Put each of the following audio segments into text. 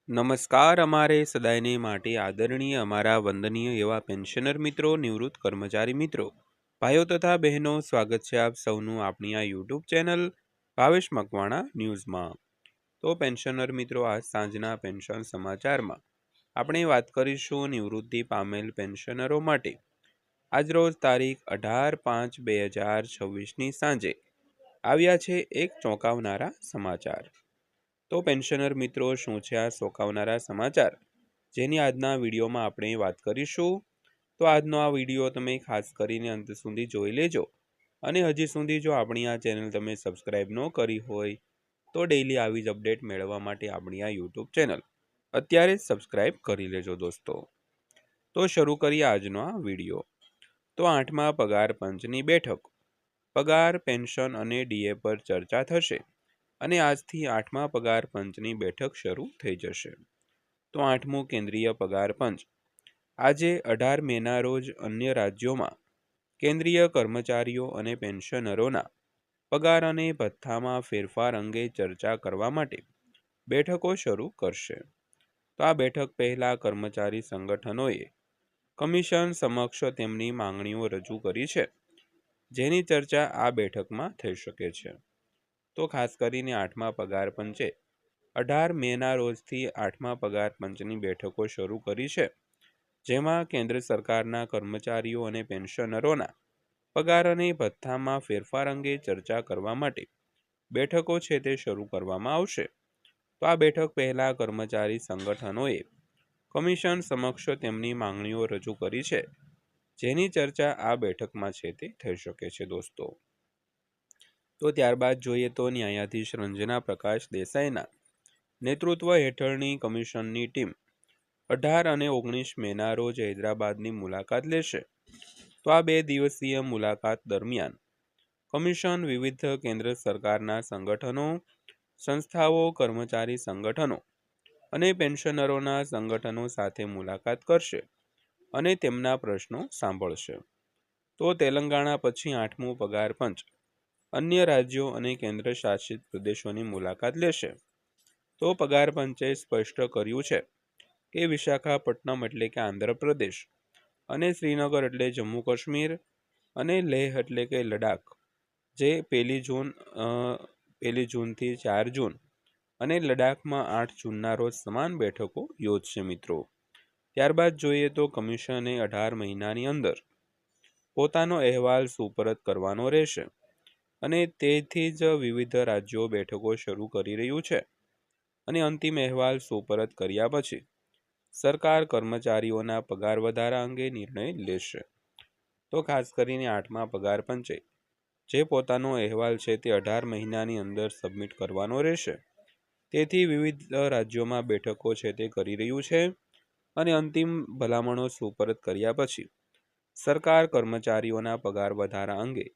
નમસ્કાર અમારે સદાયને માટે આદરણીય અમારા વંદનીય એવા પેન્શનર મિત્રો, નિવૃત્ત કર્મચારી મિત્રો, ભાઈઓ તથા બહેનો, સ્વાગત છે આપ સૌનું આપણી આ યુટ્યુબ ચેનલ ભાવેશ મકવાણા ન્યૂઝમાં। તો પેન્શનર મિત્રો, આજ સાંજના પેન્શન સમાચારમાં આપણે વાત કરીશું નિવૃત્તિ પામેલ પેન્શનરો માટે આજરોજ તારીખ 18/5/2026ની સાંજે આવ્યા છે એક ચોંકાવનારા સમાચાર। તો પેન્શનર મિત્રો, શું છે આ ચોંકાવનારા સમાચાર, જેની આજના વિડીયોમાં આપણે વાત કરીશું। તો આજનો આ વિડીયો તમે ખાસ કરીને અંત સુધી જોઈ લેજો અને હજી સુધી જો આપણી આ ચેનલ તમે સબસ્ક્રાઈબ ન કરી હોય તો ડેઈલી આવી જ અપડેટ મેળવવા માટે આપણી આ યુટ્યુબ ચેનલ અત્યારે જ સબસ્ક્રાઈબ કરી લેજો દોસ્તો। તો શરૂ કરીએ આજનો આ વિડીયો। તો 8મા પગાર પંચની બેઠક, પગાર, પેન્શન અને ડીએ પર ચર્ચા થશે અને આજથી 8મા પગાર પંચની બેઠક શરૂ થઈ જશે। તો 8મું કેન્દ્રીય પગાર પંચ આજે 18 મેના રોજ અન્ય રાજ્યોમાં કેન્દ્રીય કર્મચારીઓ અને પેન્શનરોના પગાર અને ભથ્થામાં ફેરફાર અંગે ચર્ચા કરવા માટે બેઠકો શરૂ કરશે। તો આ બેઠક પહેલા કર્મચારી સંગઠનોએ કમિશન સમક્ષ તેમની માંગણીઓ રજૂ કરી છે, જેની ચર્ચા આ બેઠકમાં થઈ શકે છે। તો ખાસ કરીને 8મા પગાર પંચે 18 મેના રોજથી 8મા પગાર પંચની બેઠકો શરૂ કરી છે, જેમાં કેન્દ્ર સરકારના કર્મચારીઓ અને પેન્શનરોના પગાર અને ભથ્થામાં ફેરફાર અંગે ચર્ચા કરવા માટે બેઠકો છે તે શરૂ કરવામાં આવશે। તો આ બેઠક પહેલા કર્મચારી સંગઠનોએ કમિશન સમક્ષ તેમની માંગણીઓ રજૂ કરી છે, જેની ચર્ચા આ બેઠકમાં છે તે થઈ શકે છે દોસ્તો। તો ત્યારબાદ જોઈએ તો ન્યાયાધીશ રંજના પ્રકાશ દેસાઈના નેતૃત્વ હેઠળની કમિશનની ટીમ 18 અને 19 મેના રોજ હૈદરાબાદની મુલાકાત લેશે। તો આ 2 દિવસીય મુલાકાત દરમિયાન કમિશન વિવિધ કેન્દ્ર સરકારના સંગઠનો, સંસ્થાઓ, કર્મચારી સંગઠનો અને પેન્શનરોના સંગઠનો સાથે મુલાકાત કરશે અને તેમના પ્રશ્નો સાંભળશે। તો તેલંગાણા પછી 8મું પગાર પંચ અન્ય રાજ્યો અને કેન્દ્ર શાસિત પ્રદેશોની મુલાકાત લેશે। તો પગાર પંચે સ્પષ્ટ કર્યું છે કે વિશાખાપટ્ટનમ એટલે કે આંધ્રપ્રદેશ અને શ્રીનગર એટલે જમ્મુ કાશ્મીર અને લેહ એટલે કે લડાખ જે 1 જૂનથી 4 જૂન અને લડાખમાં 8 જૂનના રોજ સમાન બેઠકો યોજશે મિત્રો। ત્યારબાદ જોઈએ તો કમિશને 18 મહિનાની અંદર પોતાનો અહેવાલ સુપરત કરવાનો રહેશે અને તેથી જ વિવિધ રાજ્યો બેઠકો શરૂ કરી રહ્યું છે અને અંતિમ અહેવાલ સુપરત કર્યા પછી સરકાર કર્મચારીઓના પગાર વધારા અંગે નિર્ણય લેશે। તો ખાસ કરીને 8મા પગાર પંચે જે પોતાનો અહેવાલ છે તે 18 મહિનાની અંદર સબમિટ કરવાનો રહેશે, તેથી વિવિધ રાજ્યોમાં બેઠકો છે તે કરી રહ્યું છે અને અંતિમ ભલામણો સુપરત કર્યા પછી સરકાર કર્મચારીઓના પગાર વધારા અંગે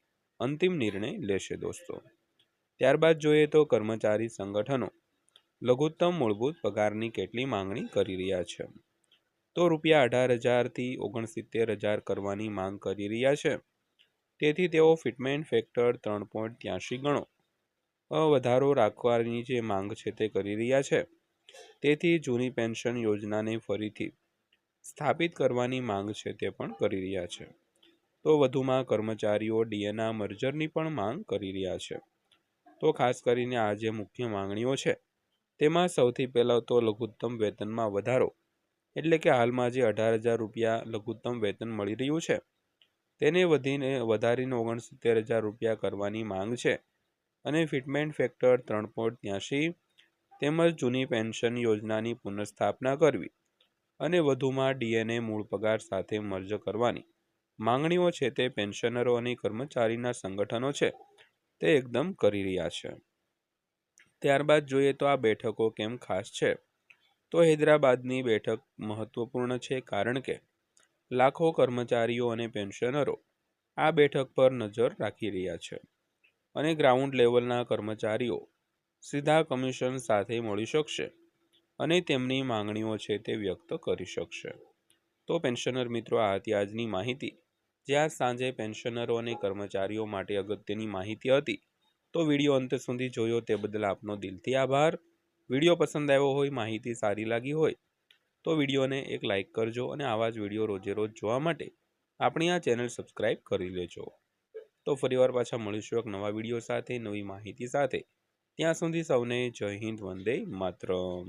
અંતિમ નિર્ણય લેશે દોસ્તો। ત્યારબાદ જોઈએ તો કર્મચારી સંગઠનો લઘુત્તમ મૂળભૂત પગારની કેટલી માંગણી કરી રહ્યા છે। તો ₹18,000 થી 69,000 કરવાની માંગ કરી રહ્યા છે, તેથી તેઓ ફિટમેન્ટ ફેક્ટર 3.83 ગણો વધારો રાખવાની જે માંગ છે તે કરી રહ્યા છે, તેથી જૂની પેન્શન યોજનાને ફરીથી સ્થાપિત કરવાની માંગ છે તે પણ કરી રહ્યા છે। તો વધુમાં કર્મચારીઓ ડીએના મર્જરની પણ માંગ કરી રહ્યા છે। તો ખાસ કરીને આ જે મુખ્ય માંગણીઓ છે તેમાં સૌથી પહેલાં તો લઘુત્તમ વેતનમાં વધારો, એટલે કે હાલમાં જે 18,000 રૂપિયા લઘુત્તમ વેતન મળી રહ્યું છે તેને વધારીને 69,000 રૂપિયા કરવાની માંગ છે અને ફિટમેન્ટ ફેક્ટર 3.83 તેમજ જૂની પેન્શન યોજનાની પુનઃસ્થાપના કરવી અને વધુમાં ડીએને મૂળ પગાર સાથે મર્જ કરવાની માંગણીઓ છે તે પેન્શનરો અને કર્મચારીના સંગઠનો છે તે એકદમ કરી રહ્યા છે। ત્યારબાદ જોઈએ તો આ બેઠકો કેમ ખાસ છે। તો હૈદરાબાદની બેઠક મહત્વપૂર્ણ છે, કારણ કે લાખો કર્મચારીઓ અને પેન્શનરો આ બેઠક પર નજર રાખી રહ્યા છે અને ગ્રાઉન્ડ લેવલના કર્મચારીઓ સીધા કમિશન સાથે મળી શકશે અને તેમની માંગણીઓ છે તે વ્યક્ત કરી શકશે। તો પેન્શનર મિત્રો, આ હતી આજની માહિતી, જ્યાં સાંજે પેન્શનરો અને કર્મચારીઓ માટે અગત્યની માહિતી હતી। તો વિડીયો અંત સુધી જોયો તે બદલ આપનો દિલથી આભાર। વિડીયો પસંદ આવ્યો હોય, માહિતી સારી લાગી હોય તો વિડીયોને એક લાઇક કરજો અને આવા જ વિડીયો રોજે રોજ જોવા માટે આપણી આ ચેનલ સબસ્ક્રાઈબ કરી લેજો। તો ફરીવાર પાછા મળીશું એક નવા વિડીયો સાથે, નવી માહિતી સાથે। ત્યાં સુધી સૌને જય હિન્દ, વંદે માતરમ।